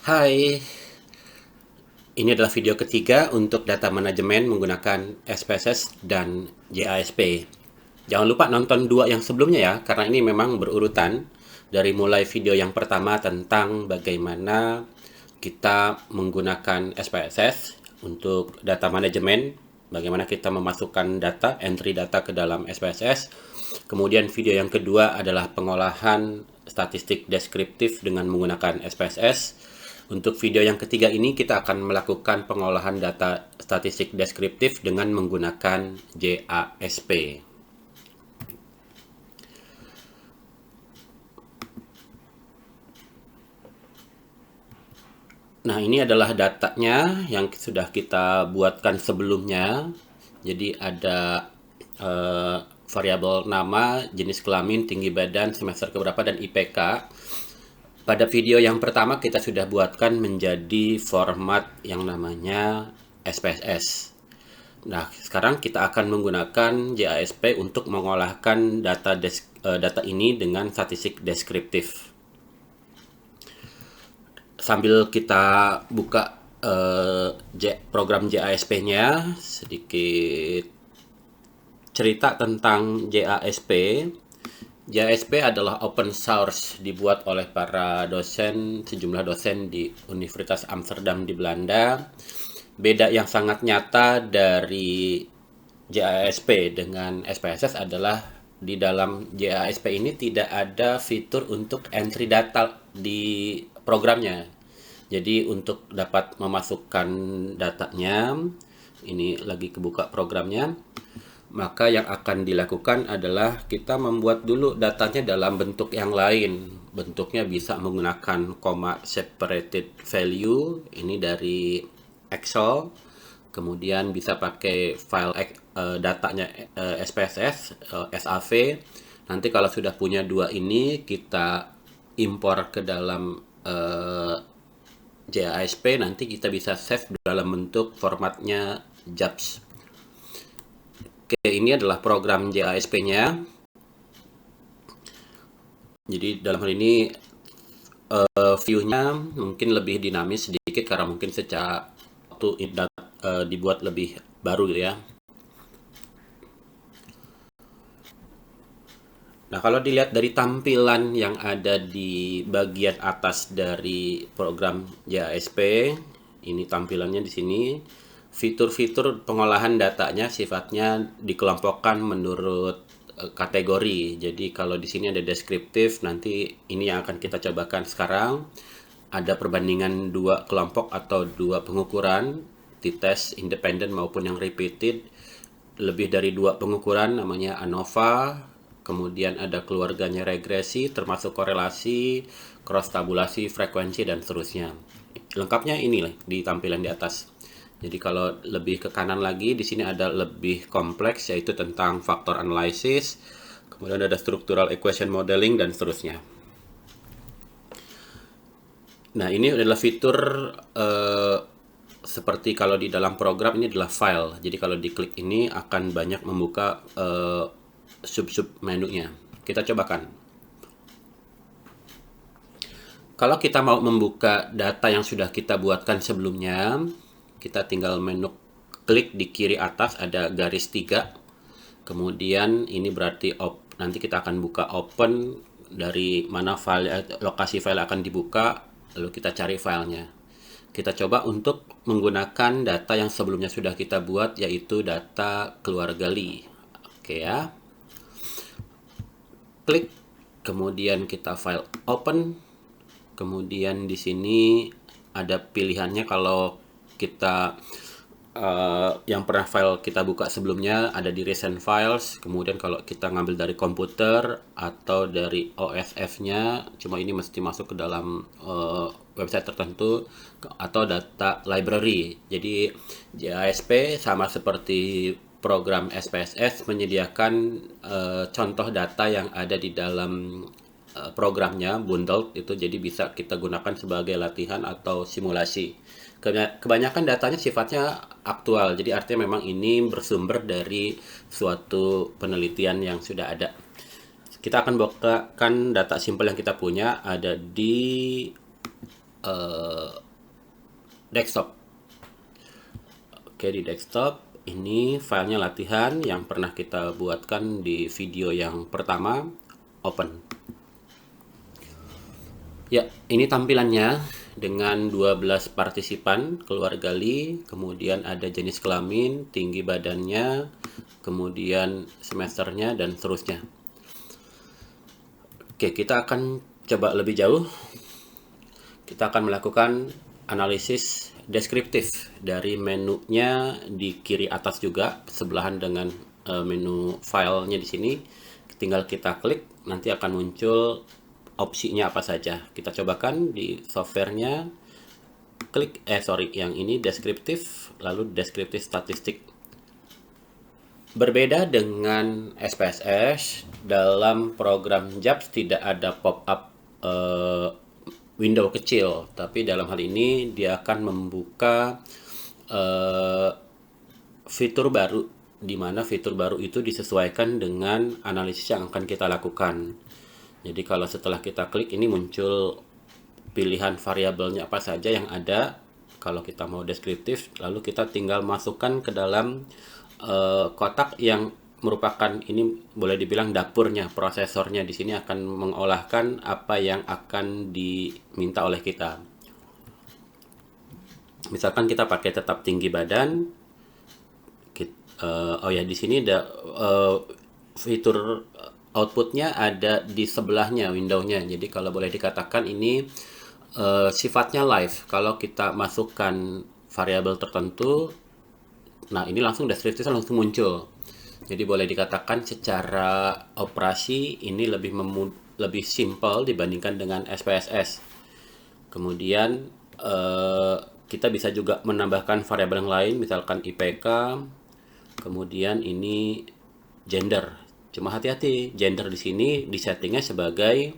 Hai, ini adalah video ketiga untuk data manajemen menggunakan SPSS dan JASP. Jangan lupa nonton dua yang sebelumnya ya, karena ini memang berurutan dari mulai video yang pertama tentang bagaimana kita menggunakan SPSS untuk data manajemen, bagaimana kita memasukkan data, entry data ke dalam SPSS. Kemudian video yang kedua adalah pengolahan statistik deskriptif dengan menggunakan SPSS. Untuk video yang ketiga ini kita akan melakukan pengolahan data statistik deskriptif dengan menggunakan JASP. Nah, ini adalah datanya yang sudah kita buatkan sebelumnya. Jadi ada variabel nama, jenis kelamin, tinggi badan, semester keberapa, dan IPK. Pada video yang pertama kita sudah buatkan menjadi format yang namanya SPSS. Nah, sekarang kita akan menggunakan JASP untuk mengolahkan data ini dengan statistik deskriptif. Sambil kita buka program JASP-nya, sedikit cerita tentang JASP. JASP adalah open source dibuat oleh para dosen, sejumlah dosen di Universitas Amsterdam di Belanda. Beda yang sangat nyata dari JASP dengan SPSS adalah di dalam JASP ini tidak ada fitur untuk entry data di programnya. Jadi untuk dapat memasukkan datanya, ini lagi kebuka programnya, maka yang akan dilakukan adalah kita membuat dulu datanya dalam bentuk yang lain. Bentuknya bisa menggunakan comma separated value, ini dari Excel. Kemudian bisa pakai file datanya SPSS, SAV. Nanti kalau sudah punya dua ini, kita impor ke dalam JASP, nanti kita bisa save dalam bentuk formatnya JABS. Oke, ini adalah program JASP-nya. Jadi dalam hal ini view-nya mungkin lebih dinamis sedikit karena mungkin secara waktu dibuat lebih baru gitu ya. Nah, kalau dilihat dari tampilan yang ada di bagian atas dari program JASP, ini tampilannya di sini. Fitur-fitur pengolahan datanya sifatnya dikelompokkan menurut kategori. Jadi kalau di sini ada deskriptif, nanti ini yang akan kita cobakan sekarang. Ada perbandingan dua kelompok atau dua pengukuran, t-test independen maupun yang repeated. Lebih dari dua pengukuran namanya ANOVA. Kemudian ada keluarganya regresi, termasuk korelasi, cross tabulasi, frekuensi, dan seterusnya. Lengkapnya ini di tampilan di atas. Jadi kalau lebih ke kanan lagi, di sini ada lebih kompleks, yaitu tentang faktor analisis, kemudian ada structural equation modeling, dan seterusnya. Nah, ini adalah fitur seperti kalau di dalam program ini adalah file. Jadi kalau diklik ini akan banyak membuka sub-sub menunya. Kita cobakan. Kalau kita mau membuka data yang sudah kita buatkan sebelumnya, kita tinggal menu klik di kiri atas ada garis 3. Kemudian ini berarti nanti kita akan buka open, dari mana file lokasi file akan dibuka, lalu kita cari filenya. Kita coba untuk menggunakan data yang sebelumnya sudah kita buat, yaitu data keluarga Lee. Oke ya. Klik, kemudian kita file open. Kemudian di sini ada pilihannya. Kalau kita yang pernah file kita buka sebelumnya ada di recent files. Kemudian kalau kita ngambil dari komputer atau dari OSF-nya, cuma ini mesti masuk ke dalam website tertentu, atau data library. Jadi JASP sama seperti program SPSS menyediakan contoh data yang ada di dalam programnya bundled itu, jadi bisa kita gunakan sebagai latihan atau simulasi. Kebanyakan datanya sifatnya aktual, jadi artinya memang ini bersumber dari suatu penelitian yang sudah ada. Kita akan bukakan data simpel yang kita punya, ada di eh, desktop. Oke, di desktop ini filenya latihan yang pernah kita buatkan di video yang pertama. Open. Ya, ini tampilannya dengan 12 partisipan keluarga Lee, kemudian ada jenis kelamin, tinggi badannya, kemudian semesternya, dan seterusnya. Oke, kita akan coba lebih jauh. Kita akan melakukan analisis deskriptif dari menunya di kiri atas juga, sebelahan dengan menu filenya di sini. Tinggal kita klik, nanti akan muncul opsinya apa saja. Kita cobakan di softwarenya, klik yang ini deskriptif, lalu deskriptif statistik. Berbeda dengan SPSS, dalam program JABS tidak ada pop-up window kecil, tapi dalam hal ini dia akan membuka fitur baru, di mana fitur baru itu disesuaikan dengan analisis yang akan kita lakukan. Jadi kalau setelah kita klik ini muncul pilihan variabelnya apa saja yang ada. Kalau kita mau deskriptif, lalu kita tinggal masukkan ke dalam kotak yang merupakan, ini boleh dibilang dapurnya, prosesornya di sini akan mengolahkan apa yang akan diminta oleh kita. Misalkan kita pakai tetap tinggi badan, di sini ada fitur outputnya ada di sebelahnya windownya. Jadi kalau boleh dikatakan ini sifatnya live. Kalau kita masukkan variabel tertentu, nah ini langsung deskriptifnya langsung muncul. Jadi boleh dikatakan secara operasi ini lebih simple dibandingkan dengan SPSS. Kemudian kita bisa juga menambahkan variabel yang lain, misalkan IPK. Kemudian ini gender. Cuma hati-hati, gender di sini disettingnya sebagai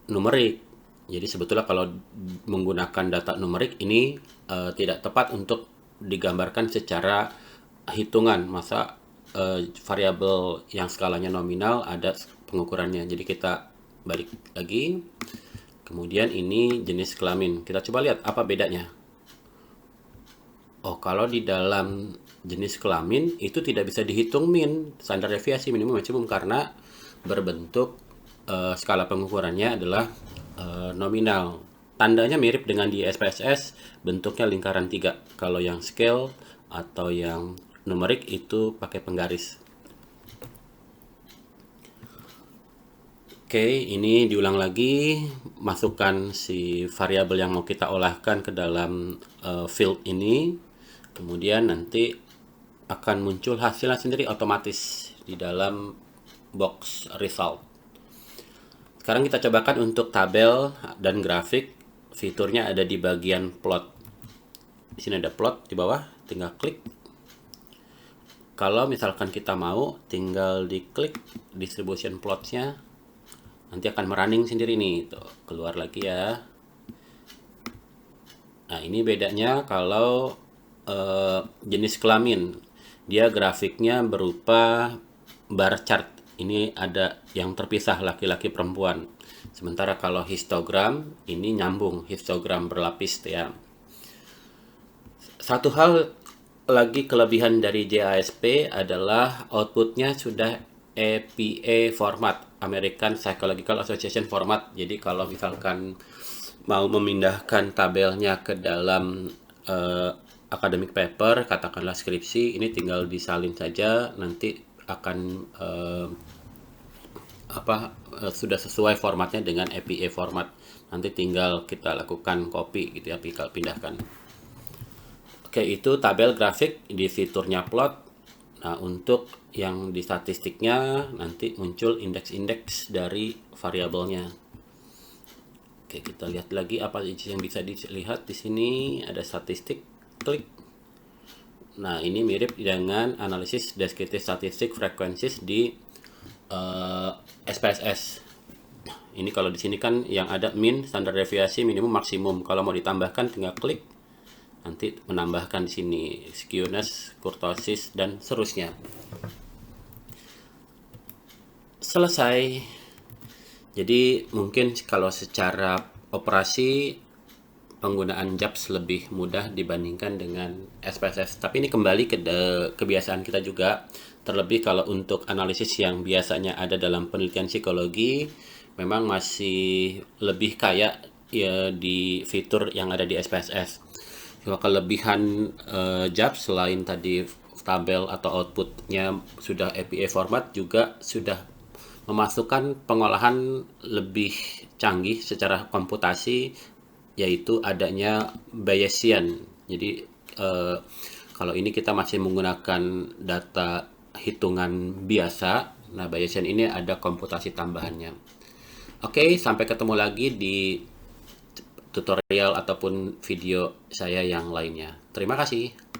numerik. Jadi sebetulnya kalau menggunakan data numerik ini tidak tepat untuk digambarkan secara hitungan. Masa variabel yang skalanya nominal ada pengukurannya. Jadi kita balik lagi. Kemudian ini jenis kelamin. Kita coba lihat apa bedanya. Oh, kalau di dalam jenis kelamin itu tidak bisa dihitung min, standar deviasi minimum maksimum, karena berbentuk skala pengukurannya adalah nominal. Tandanya mirip dengan di SPSS, bentuknya lingkaran 3. Kalau yang scale atau yang numerik itu pakai penggaris. Oke, ini diulang lagi, masukkan si variabel yang mau kita olahkan ke dalam field ini. Kemudian nanti akan muncul hasilnya sendiri otomatis di dalam box result. Sekarang kita cobakan untuk tabel dan grafik. Fiturnya ada di bagian plot. Di sini ada plot di bawah, tinggal klik. Kalau misalkan kita mau, tinggal diklik distribution plots-nya. Nanti akan merunning sendiri nih. Tuh, keluar lagi ya. Nah, ini bedanya kalau jenis kelamin. Dia grafiknya berupa bar chart. Ini ada yang terpisah laki-laki perempuan. Sementara kalau histogram ini nyambung, histogram berlapis ya. Satu hal lagi kelebihan dari JASP adalah outputnya sudah APA format, American Psychological Association format. Jadi kalau misalkan mau memindahkan tabelnya ke dalam academic paper, katakanlah skripsi, ini tinggal disalin saja, nanti akan sudah sesuai formatnya dengan APA format. Nanti tinggal kita lakukan copy gitu ya, tinggal pindahkan. Oke, itu tabel grafik di fiturnya plot. Nah, untuk yang di statistiknya nanti muncul indeks-indeks dari variabelnya. Oke, kita lihat lagi apa yang bisa dilihat di sini. Ada statistik, klik. Nah, ini mirip dengan analisis deskriptif statistik frekuensis di SPSS. Ini kalau di sini kan yang ada min, standar deviasi, minimum, maksimum. Kalau mau ditambahkan tinggal klik. Nanti menambahkan di sini skewness, kurtosis, dan seterusnya. Selesai. Jadi mungkin kalau secara operasi penggunaan JAPS lebih mudah dibandingkan dengan SPSS. Tapi ini kembali ke kebiasaan kita juga. Terlebih kalau untuk analisis yang biasanya ada dalam penelitian psikologi, memang masih lebih kaya ya di fitur yang ada di SPSS. Cuma kelebihan JAPS selain tadi tabel atau outputnya sudah APA format, juga sudah memasukkan pengolahan lebih canggih secara komputasi, yaitu adanya Bayesian. Jadi kalau ini kita masih menggunakan data hitungan biasa, nah Bayesian ini ada komputasi tambahannya. Oke, sampai ketemu lagi di tutorial ataupun video saya yang lainnya. Terima kasih.